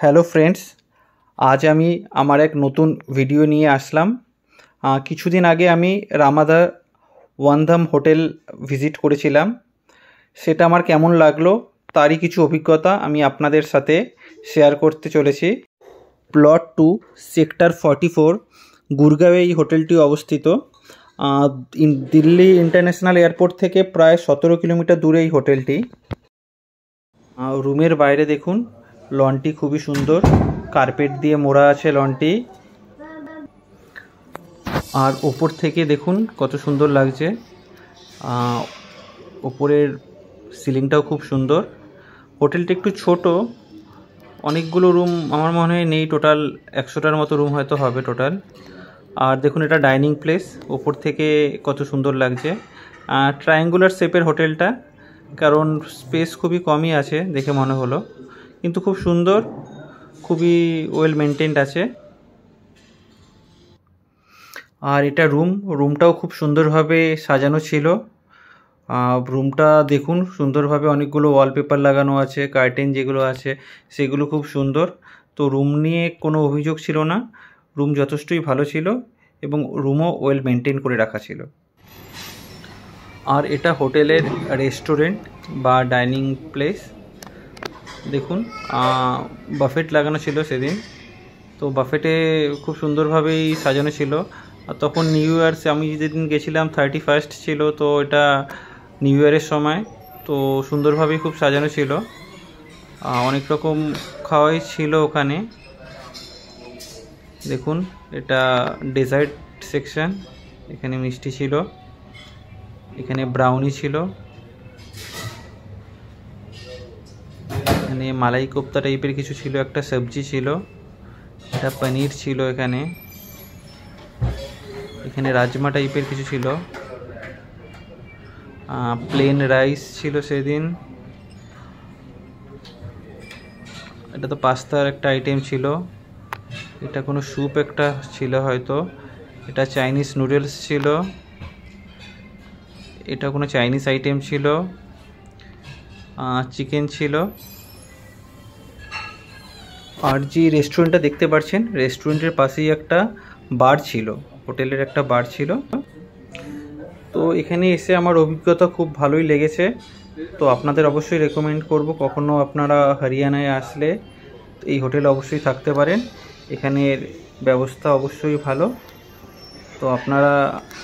Hello friends, আজ আমি আমার এক নতুন ভিডিও নিয়ে আসলাম। কিছুদিন আগে আমি রামাদা ওয়ানধাম হোটেল ভিজিট করেছিলাম। সেটা আমার কেমন লাগলো তারই কিছু অভিজ্ঞতা আমি আপনাদের সাথে শেয়ার করতে চলেছি। প্লট 2 সেক্টর 44 গুরগাঁওয়ে এই হোটেলটি অবস্থিত। দিল্লি ইন্টারন্যাশনাল এয়ারপোর্ট থেকে প্রায় 17 কিলোমিটার দূরে এই হোটেলটি। রুমের বাইরে দেখুন, লনটি খুবই সুন্দর, কার্পেট দিয়ে মোড়া আছে লনটি। আর ওপর থেকে দেখুন কত সুন্দর লাগছে, ওপরের সিলিংটাও খুব সুন্দর। হোটেলটা একটু ছোট, অনেকগুলো রুম আমার মনে হয় নেই, টোটাল 100টার মতো রুম হয়তো হবে টোটাল। আর দেখুন এটা ডাইনিং প্লেস, ওপর থেকে কত সুন্দর লাগছে। ট্রায়াঙ্গুলার শেপের হোটেলটা, কারণ স্পেস খুবই কমই আছে দেখে মনে হলো, কিন্তু খুব সুন্দর, খুবই ওয়েল মেনটেন্ড আছে। আর এটা রুমটাও খুব সুন্দরভাবে সাজানো ছিল। রুমটা দেখুন সুন্দরভাবে, অনেকগুলো ওয়ালপেপার লাগানো আছে, কার্টেন যেগুলো আছে সেগুলো খুব সুন্দর। তো রুম নিয়ে কোনো অভিযোগ ছিল না, রুম যথেষ্টই ভালো ছিল এবং রুমও ওয়েল মেনটেন করে রাখা ছিল। আর এটা হোটেলের রেস্টুরেন্ট বা ডাইনিং প্লেস। দেখুন বাফেট লাগানো ছিল সেদিন, তো বাফেটে খুব সুন্দরভাবেই সাজানো ছিল। আর তখন নিউ ইয়ার, আমি যেদিন গেছিলাম 31st ছিল, তো এটা নিউ ইয়ারের সময়, তো সুন্দরভাবেই খুব সাজানো ছিল। অনেক রকম খাওয়াই ছিল ওখানে। দেখুন এটা ডেজার্ট সেকশন, এখানে মিষ্টি ছিল, এখানে ব্রাউনি ছিল, এখানে মালাই কোপ্তা টাইপের কিছু ছিল, একটা সবজি ছিল, এটা পনির ছিল, এখানে রাজমা টাইপের কিছু ছিল, প্লেন রাইস ছিল সেদিন, এটা তো পাস্তার একটা আইটেম ছিল, এটা কোনো স্যুপ একটা ছিল হয়তো, এটা চাইনিজ নুডলস ছিল, এটা কোনো চাইনিজ আইটেম ছিল, চিকেন ছিল। আর যে রেস্টুরেন্টটা দেখতে পাচ্ছেন, রেস্টুরেন্টের পাশেই একটা বার ছিল, হোটেলের একটা বার ছিল। তো এখানে এসে আমার অভিজ্ঞতা খুব ভালোই লেগেছে। তো আপনাদের অবশ্যই রেকমেন্ড করব, কখনো আপনারা হরিয়ানায় আসলে এই হোটেলে অবশ্যই থাকতে পারেন, এখানের ব্যবস্থা অবশ্যই ভালো। তো আপনারা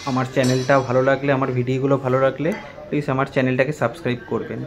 আমার চ্যানেলটা ভালো লাগলে, আমার ভিডিওগুলো ভালো লাগলে প্লিজ আমার চ্যানেলটাকে সাবস্ক্রাইব করবেন।